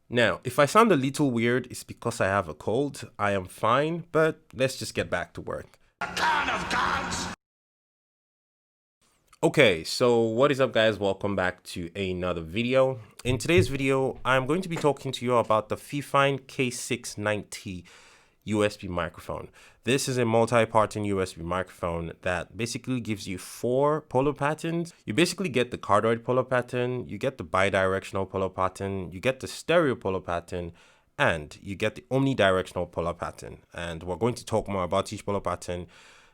Now, if I sound a little weird, it's because I have a cold. I am fine, but let's just get back to work. Okay, so what is up guys? Welcome back to another video. In today's video, I'm going to be talking to you about the Fifine K690 USB microphone. This is a multi-parting USB microphone that basically gives you 4 polar patterns. You basically get the cardioid polar pattern, you get the bidirectional polar pattern, you get the stereo polar pattern, and you get the omnidirectional polar pattern. And we're going to talk more about each polar pattern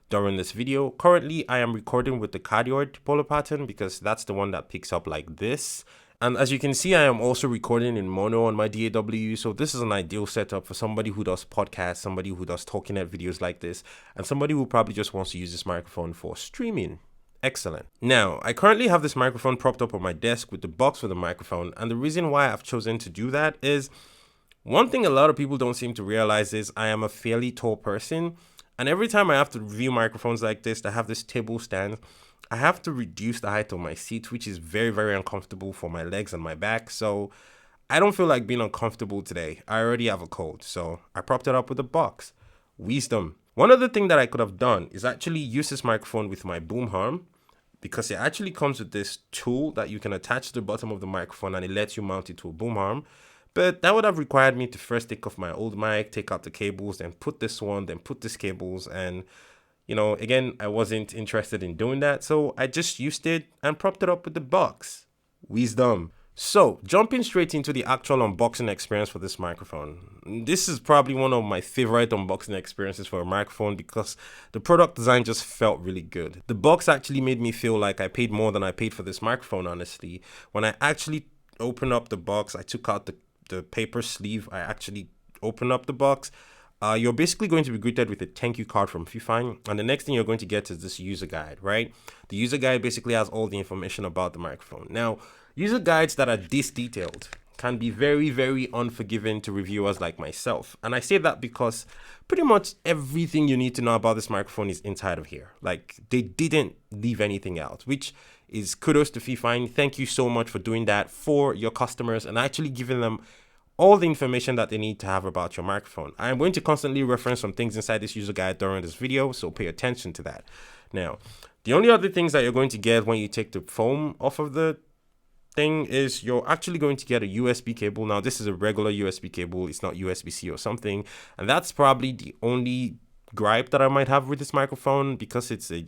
during this video. Currently, I am recording with the cardioid polar pattern because that's the one that picks up like this. And as you can see, I am also recording in mono on my DAW, so this is an ideal setup for somebody who does podcasts, somebody who does talking head videos like this, and somebody who probably just wants to use this microphone for streaming. Excellent. Now, I currently have this microphone propped up on my desk with the box for the microphone, and the reason why I've chosen to do that is one thing a lot of people don't seem to realize is I am a fairly tall person, and every time I have to review microphones like this that have this table stand, I have to reduce the height of my seat, which is very, very uncomfortable for my legs and my back. So I don't feel like being uncomfortable today. I already have a cold, so I propped it up with a box. Wisdom. One other thing that I could have done is actually use this microphone with my boom arm, because it actually comes with this tool that you can attach to the bottom of the microphone and it lets you mount it to a boom arm. But that would have required me to first take off my old mic, take out the cables, then put this one, then put this cables, and again, I wasn't interested in doing that, so I just used it and propped it up with the box. Wisdom. So, jumping straight into the actual unboxing experience for this microphone. This is probably one of my favorite unboxing experiences for a microphone because the product design just felt really good. The box actually made me feel like I paid more than I paid for this microphone, honestly. When I actually opened up the box, I took out the paper sleeve, I actually opened up the box. You're basically going to be greeted with a thank you card from Fifine, and the next thing you're going to get is this user guide, right? The user guide basically has all the information about the microphone. Now, user guides that are this detailed can be very, very unforgiving to reviewers like myself. And I say that because pretty much everything you need to know about this microphone is inside of here. Like, they didn't leave anything out, which is kudos to Fifine. Thank you so much for doing that for your customers and actually giving them all the information that they need to have about your microphone. I'm going to constantly reference some things inside this user guide during this video, so pay attention to that. Now, the only other things that you're going to get when you take the foam off of the thing is you're actually going to get a USB cable. Now, this is a regular USB cable. It's not USB-C or something. And that's probably the only gripe that I might have with this microphone because it's a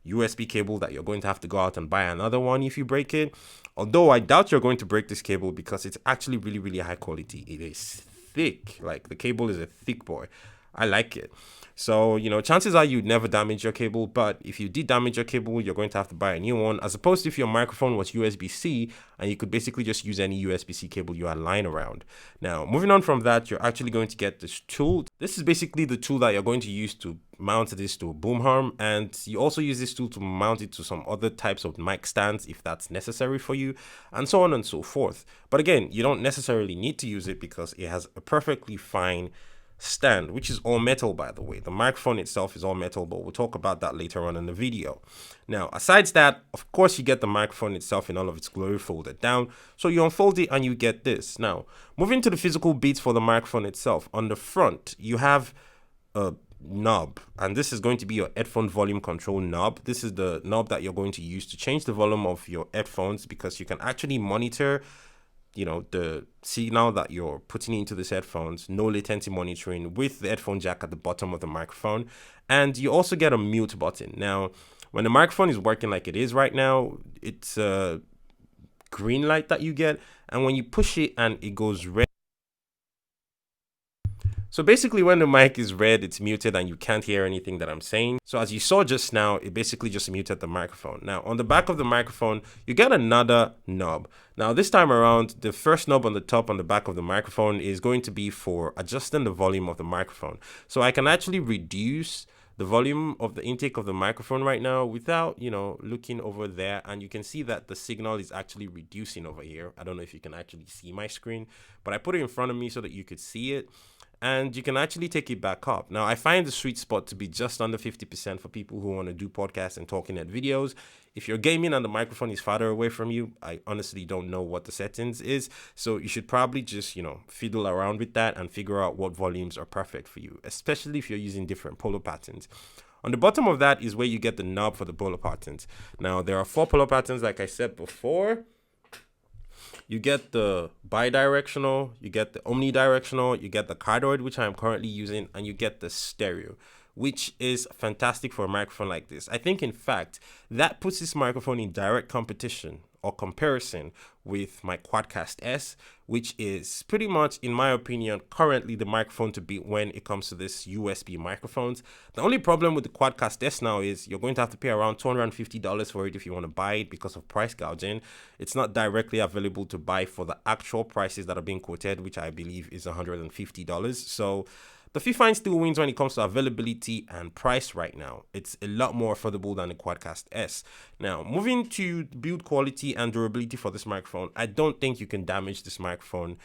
USB cable that you're going to have to go out and buy another one if you break it. Although I doubt you're going to break this cable because it's actually really, really high quality. It is thick. Like, the cable is a thick boy. I like it. So, chances are you'd never damage your cable, but if you did damage your cable, you're going to have to buy a new one, as opposed to if your microphone was USB-C and you could basically just use any USB-C cable you had lying around. Now, moving on from that, you're actually going to get this tool. This is basically the tool that you're going to use to mount this to a boom arm, and you also use this tool to mount it to some other types of mic stands if that's necessary for you, and so on and so forth. But again, you don't necessarily need to use it because it has a perfectly fine stand, which is all metal, by the way. The microphone itself is all metal, but we'll talk about that later on in the video. Now, aside that, of course, you get the microphone itself in all of its glory folded down, so you unfold it and you get this. Now, moving to the physical bits for the microphone itself, on the front you have a knob, and this is going to be your headphone volume control knob. This is the knob that you're going to use to change the volume of your headphones, because you can actually monitor the signal that you're putting into these headphones, no latency monitoring, with the headphone jack at the bottom of the microphone. And you also get a mute button. Now, when the microphone is working like it is right now, it's a green light that you get, and when you push it and it goes red. So basically, when the mic is red, it's muted and you can't hear anything that I'm saying. So as you saw just now, it basically just muted the microphone. Now, on the back of the microphone, you get another knob. Now, this time around, the first knob on the top on the back of the microphone is going to be for adjusting the volume of the microphone. So I can actually reduce the volume of the intake of the microphone right now without, looking over there. And you can see that the signal is actually reducing over here. I don't know if you can actually see my screen, but I put it in front of me so that you could see it. and you can actually take it back up. Now, I find the sweet spot to be just under 50% for people who want to do podcasts and talking head videos. If you're gaming and the microphone is farther away from you, I honestly don't know what the settings is. So you should probably just, fiddle around with that and figure out what volumes are perfect for you, especially if you're using different polo patterns. On the bottom of that is where you get the knob for the polo patterns. Now, there are 4 polo patterns, like I said before. You get the bidirectional, you get the omnidirectional, you get the cardioid, which I am currently using, and you get the stereo, which is fantastic for a microphone like this. I think, in fact, that puts this microphone in direct competition or comparison with my Quadcast S, which is pretty much, in my opinion, currently the microphone to beat when it comes to this USB microphones. The only problem with the Quadcast S now is you're going to have to pay around $250 for it if you want to buy it because of price gouging. It's not directly available to buy for the actual prices that are being quoted, which I believe is $150. So the Fifine still wins when it comes to availability and price right now. It's a lot more affordable than the Quadcast S. Now, moving to build quality and durability for this microphone, I don't think you can damage this microphone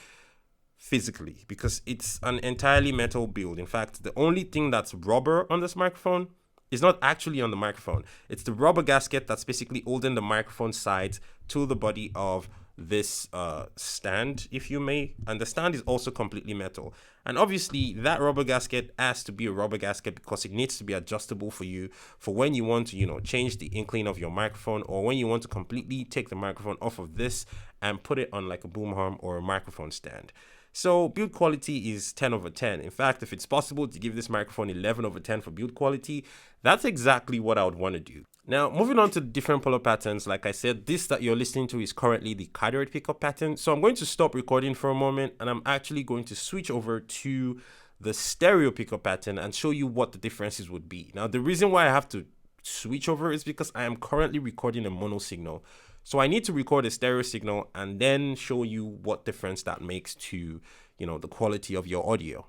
physically because it's an entirely metal build. In fact, the only thing that's rubber on this microphone is not actually on the microphone. It's the rubber gasket that's basically holding the microphone sides to the body of this stand, if you may, and the stand is also completely metal. And obviously that rubber gasket has to be a rubber gasket because it needs to be adjustable for you for when you want to change the incline of your microphone, or when you want to completely take the microphone off of this and put it on like a boom arm or a microphone stand. So build quality is 10 over 10. In fact, if it's possible to give this microphone 11 over 10 for build quality, that's exactly what I would want to do. Now, moving on to the different polo patterns, like I said, this that you're listening to is currently the cardioid pickup pattern. So I'm going to stop recording for a moment and I'm actually going to switch over to the stereo pickup pattern and show you what the differences would be. Now, the reason why I have to switch over is because I am currently recording a mono signal. So I need to record a stereo signal and then show you what difference that makes to, the quality of your audio.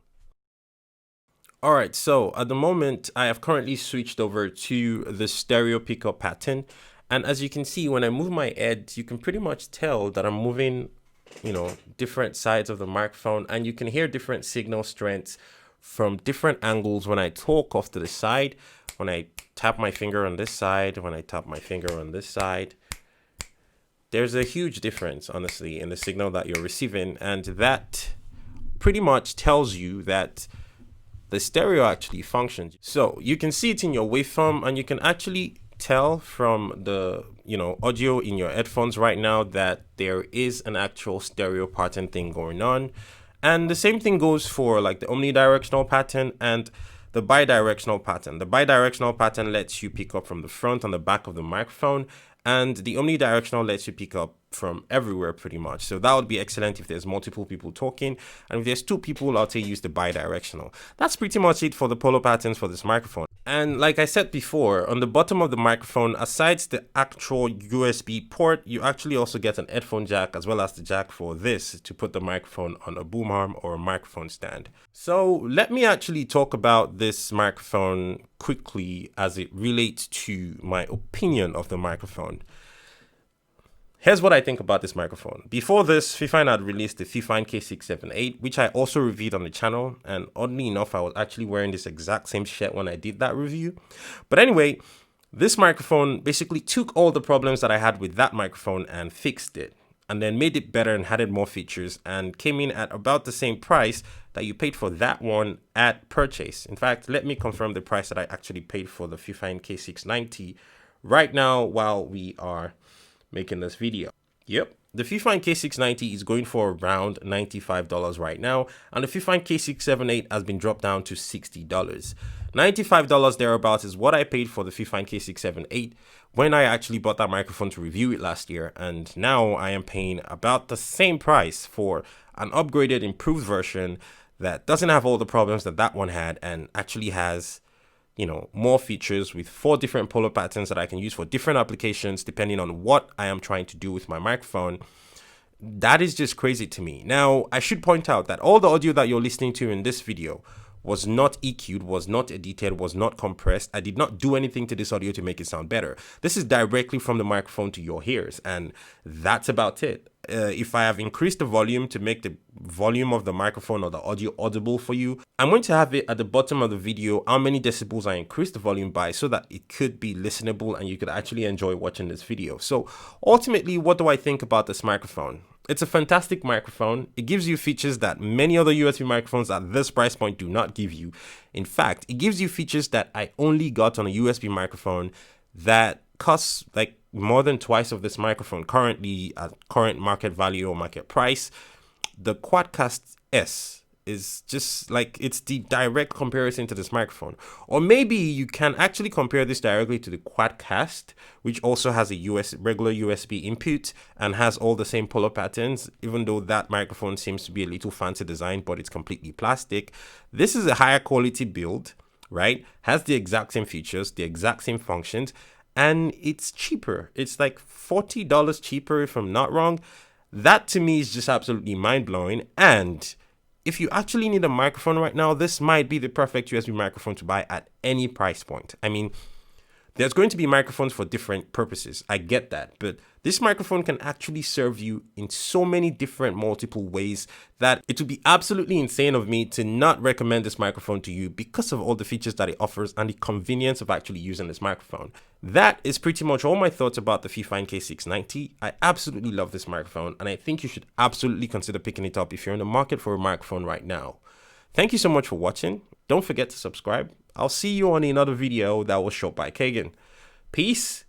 All right, so at the moment, I have currently switched over to the stereo pickup pattern. And as you can see, when I move my head, you can pretty much tell that I'm moving, different sides of the microphone, and you can hear different signal strengths from different angles when I talk off to the side, when I tap my finger on this side, when I tap my finger on this side. There's a huge difference, honestly, in the signal that you're receiving, and that pretty much tells you that the stereo actually functions. So you can see it in your waveform, and you can actually tell from the audio in your headphones right now that there is an actual stereo pattern thing going on. And the same thing goes for like the omnidirectional pattern and the bidirectional pattern. The bidirectional pattern lets you pick up from the front and the back of the microphone, and the omnidirectional lets you pick up from everywhere pretty much. So that would be excellent if there's multiple people talking, and if there's 2 people, I'll say use the bidirectional. That's pretty much it for the polo patterns for this microphone. And like I said before, on the bottom of the microphone, aside the actual USB port, you actually also get an headphone jack as well as the jack for this to put the microphone on a boom arm or a microphone stand. So let me actually talk about this microphone quickly as it relates to my opinion of the microphone. Here's what I think about this microphone. Before this, Fifine had released the Fifine K690, which I also reviewed on the channel. And oddly enough, I was actually wearing this exact same shirt when I did that review. But anyway, this microphone basically took all the problems that I had with that microphone and fixed it, and then made it better and added more features, and came in at about the same price that you paid for that one at purchase. In fact, let me confirm the price that I actually paid for the Fifine K690 right now while we are making this video. Yep, the Fifine K690 is going for around $95 right now, and the Fifine K678 has been dropped down to $60. $95 thereabouts is what I paid for the Fifine K678 when I actually bought that microphone to review it last year, and now I am paying about the same price for an upgraded, improved version that doesn't have all the problems that that one had and actually has more features with 4 different polo patterns that I can use for different applications depending on what I am trying to do with my microphone. That is just crazy to me. Now, I should point out that all the audio that you're listening to in this video was not EQ'd, was not edited, was not compressed. I did not do anything to this audio to make it sound better. This is directly from the microphone to your ears, and that's about it. If I have increased the volume to make the volume of the microphone or the audio audible for you, I'm going to have it at the bottom of the video how many decibels I increased the volume by so that it could be listenable and you could actually enjoy watching this video. So ultimately, what do I think about this microphone? It's a fantastic microphone. It gives you features that many other USB microphones at this price point do not give you. In fact, it gives you features that I only got on a USB microphone that costs like more than twice of this microphone currently at current market value or market price. The Quadcast S is just like, it's the direct comparison to this microphone. Or maybe you can actually compare this directly to the Quadcast, which also has a regular USB input and has all the same color patterns, even though that microphone seems to be a little fancy design, but it's completely plastic. This is a higher quality build, right? Has the exact same features, the exact same functions, and it's cheaper. It's like $40 cheaper if I'm not wrong. That to me is just absolutely mind-blowing. And if you actually need a microphone right now, this might be the perfect USB microphone to buy at any price point. I mean, there's going to be microphones for different purposes. I get that. But this microphone can actually serve you in so many different multiple ways that it would be absolutely insane of me to not recommend this microphone to you because of all the features that it offers and the convenience of actually using this microphone. That is pretty much all my thoughts about the Fifine K690. I absolutely love this microphone, and I think you should absolutely consider picking it up if you're in the market for a microphone right now. Thank you so much for watching. Don't forget to subscribe. I'll see you on another video that was shot by Kagan. Peace.